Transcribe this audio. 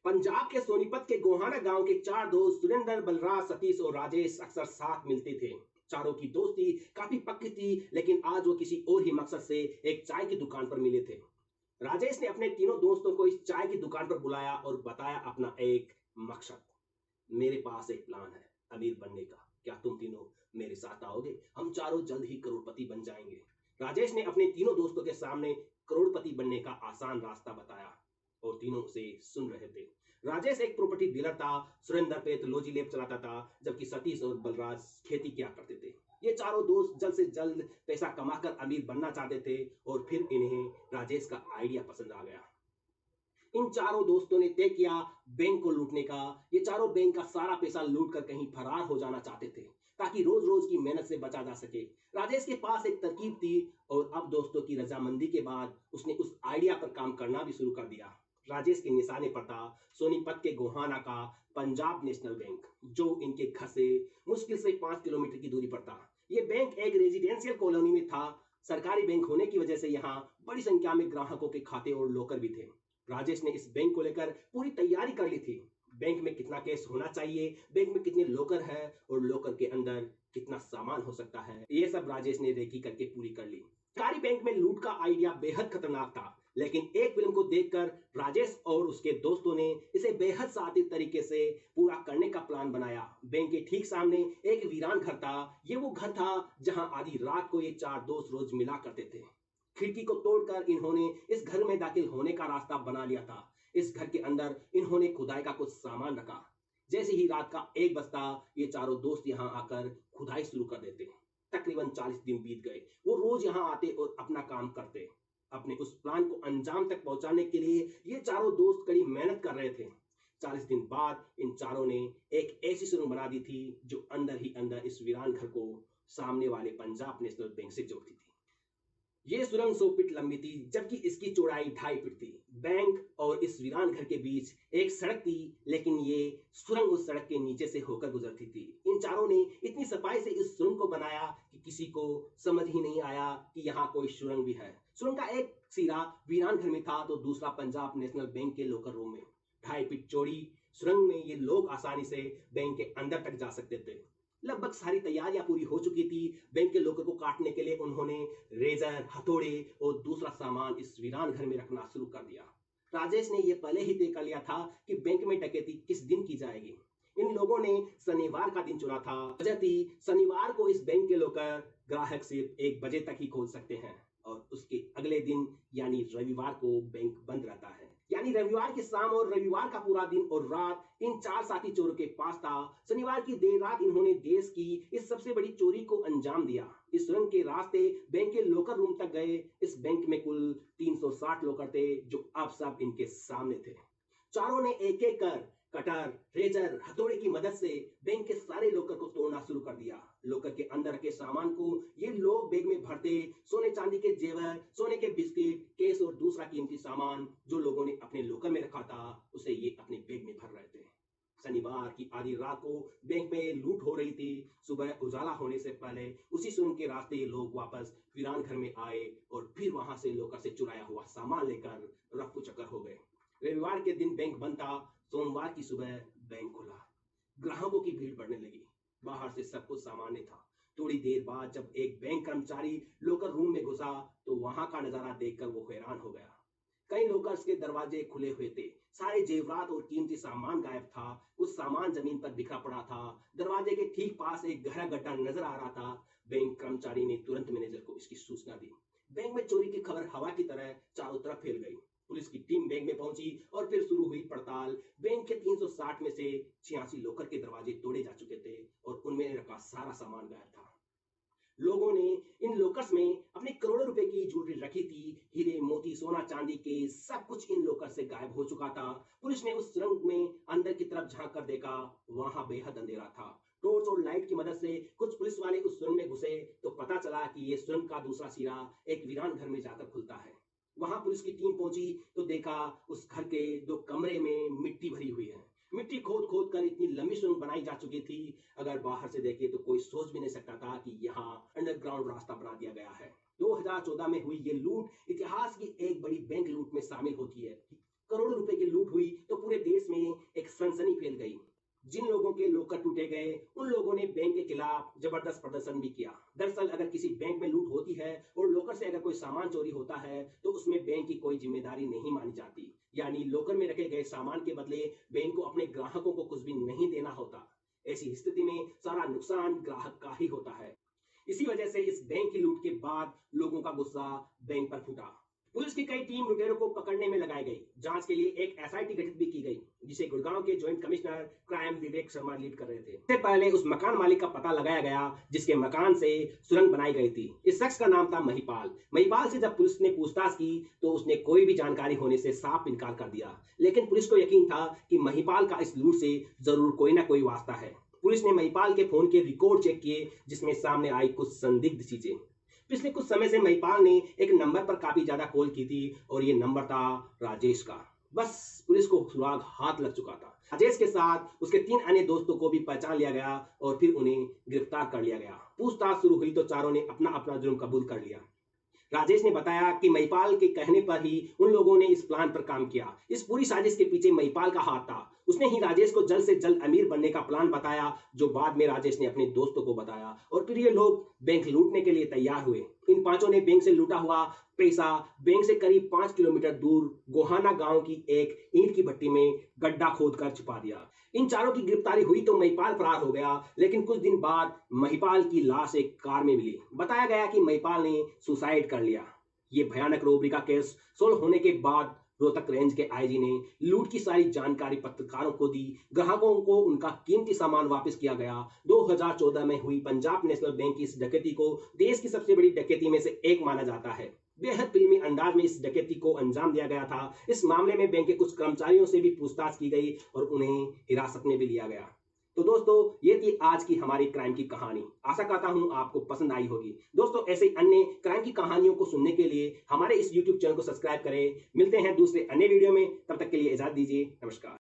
पंजाब के सोनीपत के गोहाना गांव के चार दोस्त सुरेंद्र, बलराज, सतीश और राजेश अक्सर साथ मिलते थे। चारों की दोस्ती काफी पक्की थी, लेकिन आज वो किसी और ही मकसद से एक चाय की दुकान पर मिले थे। राजेश ने अपने तीनों दोस्तों को इस चाय की दुकान पर बुलाया और बताया अपना एक मकसद। मेरे पास एक प्लान है अमीर बनने का, क्या तुम तीनों मेरे साथ आओगे? हम चारों जल्द ही करोड़पति बन जाएंगे। राजेश ने अपने तीनों दोस्तों के सामने करोड़पति बनने का आसान रास्ता बताया और तीनों उसे सुन रहे थे। राजेश एक प्रॉपर्टी डीलर था, सुरेंद्र पैथोलॉजी लैब चलाता था, जबकि सतीश और बलराज खेती किया करते थे। ये चारों दोस्त जल्द से जल्द पैसा कमाकर अमीर बनना चाहते थे और फिर इन्हें राजेश का आइडिया पसंद आ गया। इन चारों दोस्तों ने तय किया बैंक को लूटने का। ये चारों बैंक का सारा पैसा लूट कर कहीं फरार हो जाना चाहते थे, ताकि रोज रोज की मेहनत से बचा जा सके। राजेश के पास एक तरकीब थी और अब दोस्तों की रजामंदी के बाद उसने उस आइडिया पर काम करना भी शुरू कर दिया। राजेश के निशाने पर था सोनीपत के गोहाना का पंजाब नेशनल बैंक, जो इनके घर से मुश्किल से 5 किलोमीटर की दूरी पर था। यह बैंक एक रेजिडेंशियल कॉलोनी में था। सरकारी बैंक होने की वजह से यहाँ बड़ी संख्या में ग्राहकों के खाते और लॉकर भी थे। राजेश ने इस बैंक को लेकर पूरी तैयारी कर ली थी। बैंक में कितना कैश होना चाहिए, बैंक में कितने लॉकर है और लॉकर के अंदर कितना सामान हो सकता है, ये सब राजेश ने रेकी करके पूरी कर ली। सरकारी बैंक में लूट का आइडिया बेहद खतरनाक था, लेकिन एक फिल्म को देखकर राजेश और उसके दोस्तों ने इसे बेहद सादित तरीके से पूरा करने का प्लान बनाया। बैंक के ठीक सामने एक वीरान घर था। ये वो घर था जहां आधी रात को ये चार दोस्त रोज मिला करते थे। खिड़की को तोड़कर इन्होंने इस घर में दाखिल होने का रास्ता बना लिया था। इस घर के अंदर इन्होंने खुदाई का कुछ सामान रखा। जैसे ही रात का 1 बजता, ये चारों दोस्त यहाँ आकर खुदाई शुरू कर देते। तकरीबन 40 दिन बीत गए। वो रोज यहाँ आते और अपना काम करते। अपने उस प्लान को अंजाम तक पहुंचाने के लिए ये चारों दोस्त कड़ी मेहनत कर रहे थे। 40 दिन बाद इन चारों ने एक ऐसी सुरंग बना दी थी जो अंदर ही अंदर इस वीरान घर को सामने वाले पंजाब नेशनल बैंक से जोड़ती थी। ये सुरंग 100 फीट लंबी थी, जबकि इसकी चौड़ाई 2.5 फीट थी। बैंक और इस वीरान घर के बीच एक सड़क थी, लेकिन ये सुरंग उस सड़क के नीचे से होकर गुजरती थी। इन चारों ने इतनी सफाई से इस सुरंग को बनाया कि किसी को समझ ही नहीं आया कि यहाँ कोई सुरंग भी है। सुरंग का एक सिरा वीरान घर में था तो दूसरा पंजाब नेशनल बैंक के लॉकर रूम में। 2.5 फीट चौड़ी सुरंग में ये लोग आसानी से बैंक के अंदर तक जा सकते थे। लगभग सारी तैयारियां पूरी हो चुकी थी। बैंक के लॉकर को काटने के लिए उन्होंने रेजर, हथौड़े और दूसरा सामान इस वीरान घर में रखना शुरू कर दिया। राजेश ने यह पहले ही तय कर लिया था कि बैंक में डकैती किस दिन की जाएगी। इन लोगों ने शनिवार का दिन चुना था। वजह थी, शनिवार को इस बैंक के लॉकर ग्राहक सिर्फ 1 बजे तक ही खोल सकते हैं और उसके अगले दिन यानी रविवार को बैंक बंद रहता है। यानी रविवार की शाम और रविवार का पूरा दिन और रात इन चार साथी चोरों के पास था। शनिवार की देर रात इन्होंने देश की इस सबसे बड़ी चोरी को अंजाम दिया। इस सुरंग के रास्ते बैंक के लॉकर रूम तक गए। इस बैंक में कुल 360 लॉकर थे जो अब सब इनके सामने थे। चारों ने एक एक कर कटर, रेजर, हथौड़े की मदद से बैंक के सारे लॉकर को तोड़ना शुरू कर दिया। लॉकर के अंदर के सामान को ये लोग बैग में भरते। सोने चांदी के जेवर, सोने के बिस्किट, केस और दूसरा कीमती सामान जो लोगों ने अपने लॉकर में रखा था, उसे ये अपने बैग में भर रहे थे। शनिवार की आधी रात को बैंक में लूट हो रही थी। सुबह उजाला होने से पहले उसी सुरंग के रास्ते लोग वापस वीरान घर में आए और फिर वहां से लॉकर से चुराया हुआ सामान लेकर रफ्फू चक्कर हो गए। रविवार के दिन बैंक बंद था। सोमवार की सुबह बैंक खुला। ग्राहकों की भीड़ बढ़ने लगी। बाहर से सब कुछ सामान्य था। थोड़ी देर बाद जब एक बैंक कर्मचारी लॉकर रूम में घुसा तो वहां का नजारा देखकर वो हैरान हो गया। कई लॉकर्स के दरवाजे खुले हुए थे। सारे जेवरात और कीमती सामान गायब था। कुछ सामान जमीन पर बिखरा पड़ा था। दरवाजे के ठीक पास एक गहरा गड्ढा नजर आ रहा था। बैंक कर्मचारी ने तुरंत मैनेजर को इसकी सूचना दी। बैंक में चोरी की खबर हवा की तरह चारों तरफ फैल गई। पुलिस की टीम बैंक में पहुंची और फिर शुरू हुई पड़ताल। बैंक के 360 में से 86 लॉकर के दरवाजे तोड़े जा चुके थे और उनमें रखा सारा सामान गायब था। लोगों ने इन लॉकर्स में अपने करोड़ों रुपए की ज्वेलरी रखी थी। हीरे, मोती, सोना, चांदी के सब कुछ इन लॉकर से गायब हो चुका था। पुलिस ने उस सुरंग में अंदर की तरफ झांक कर देखा। वहां बेहद अंधेरा था। टॉर्च और लाइट की मदद से कुछ पुलिस वाले उस सुरंग में घुसे तो पता चला कि यह सुरंग का दूसरा सिरा एक वीरान घर में जाकर खुलता है। वहां पुलिस की टीम पहुंची तो देखा उस घर के 2 कमरे में मिट्टी भरी हुई है। मिट्टी खोद खोद कर इतनी लंबी सुरंग बनाई जा चुकी थी, अगर बाहर से देखे तो कोई सोच भी नहीं सकता था कि यहाँ अंडरग्राउंड रास्ता बना दिया गया है। 2014 में हुई ये लूट इतिहास की एक बड़ी बैंक लूट में शामिल होती है। करोड़ों रुपए की लूट हुई तो पूरे देश में सनसनी फैल गई। जिन लोगों के लॉकर टूटे गए उन लोगों ने बैंक के खिलाफ जबरदस्त प्रदर्शन भी किया। दरअसल अगर किसी बैंक में लूट होती है और लॉकर से अगर कोई सामान चोरी होता है तो उसमें बैंक की कोई जिम्मेदारी नहीं मानी जाती, यानी लॉकर में रखे गए सामान के बदले बैंक को अपने ग्राहकों को कुछ भी नहीं देना होता। ऐसी स्थिति में सारा नुकसान ग्राहक का ही होता है। इसी वजह से इस बैंक की लूट के बाद लोगों का गुस्सा बैंक पर फूटा। पुलिस की कई टीम लुटेरों को पकड़ने में लगाई गई। जांच के लिए एक एसआईटी गठित भी की गई, जिसे गुड़गांव के joint commissioner crime Vivek Sharma lead कर रहे थे। इससे पहले उस मकान मालिक का पता लगाया गया जिसके मकान से सुरंग बनाई गई थी। इस शख्स का नाम था महिपाल। महिपाल से जब पुलिस ने पूछताछ की तो उसने कोई भी जानकारी होने से साफ इनकार कर दिया, लेकिन पुलिस को यकीन था कि महिपाल का इस लूट से जरूर कोई ना कोई वास्ता है। पुलिस ने महिपाल के फोन के रिकॉर्ड चेक किए, जिसमें सामने आई कुछ संदिग्ध चीजें। पिछले कुछ समय से महिपाल ने एक नंबर पर काफी ज्यादा कॉल की थी और ये नंबर था राजेश का। बस पुलिस को सुराग हाथ लग चुका था। राजेश के साथ उसके 3 अन्य दोस्तों को भी पहचान लिया गया और फिर उन्हें गिरफ्तार कर लिया गया। पूछताछ शुरू हुई तो चारों ने अपना अपना जुर्म कबूल कर लिया। राजेश ने बताया कि महिपाल के कहने पर ही उन लोगों ने इस प्लान पर काम किया। इस पूरी साजिश के पीछे महिपाल का हाथ था। उसने ही राजेश को जल्द से जल्द अमीर बनने का प्लान बताया, जो बाद में राजेश ने अपने दोस्तों को बताया और फिर ये लोग बैंक लूटने के लिए तैयार हुए। इन पांचों ने बैंक से लूटा हुआ पैसा बैंक से करीब 5 किलोमीटर दूर गोहाना गांव की एक ईंट की भट्टी में गड्ढा खोदकर छुपा दिया। इन चारों की गिरफ्तारी हुई तो महिपाल फरार हो गया, लेकिन कुछ दिन बाद महिपाल की लाश एक कार में मिली। बताया गया कि महिपाल ने सुसाइड कर लिया। ये भयानक रोबरी का केस सोल्व होने के बाद रोहतक रेंज के आईजी ने लूट की सारी जानकारी पत्रकारों को दी। ग्राहकों को उनका कीमती सामान वापस किया गया। 2014 में हुई पंजाब नेशनल बैंक की इस डकैती को देश की सबसे बड़ी डकैती में से एक माना जाता है। बेहद फिल्मी अंदाज में इस डकैती को अंजाम दिया गया था। इस मामले में बैंक के कुछ कर्मचारियों से भी पूछताछ की गई और उन्हें हिरासत में भी लिया गया। तो दोस्तों, ये थी आज की हमारी क्राइम की कहानी। आशा करता हूं आपको पसंद आई होगी। दोस्तों, ऐसे अन्य क्राइम की कहानियों को सुनने के लिए हमारे इस YouTube चैनल को सब्सक्राइब करें। मिलते हैं दूसरे अन्य वीडियो में, तब तक के लिए इजाजत दीजिए। नमस्कार।